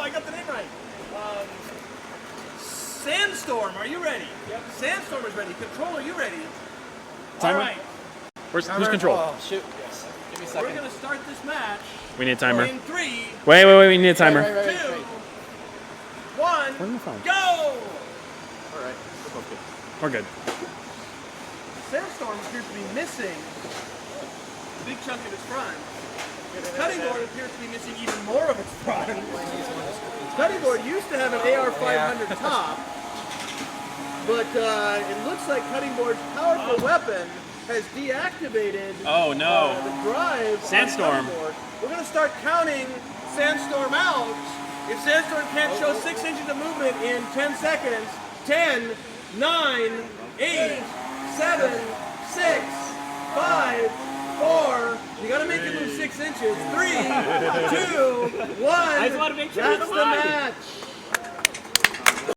I got the name right. Sandstorm, are you ready? Yep. Sandstorm is ready. Control, are you ready? Timer? All right. Who's control? Oh, shoot. Yes. Give me a second. We're going to start this match. We need a timer. In 3. Wait, we need a timer. Right. 2, 1, go! All right. We're both good. We're good. Sandstorm appears to be missing a big chunk of its front. CuttingBoard appears to be missing even more of its front. CuttingBoard used to have an AR-500 top, but it looks like CuttingBoard's powerful weapon has deactivated the drive. Sandstorm. We're going to start counting Sandstorm out. If Sandstorm can't show 6 inches of movement in 10 seconds, 10, 9, 8, 7, 6, 5, 4. You gotta make it move 6 inches. 3, 2, 1. I just want to make sure That's the match.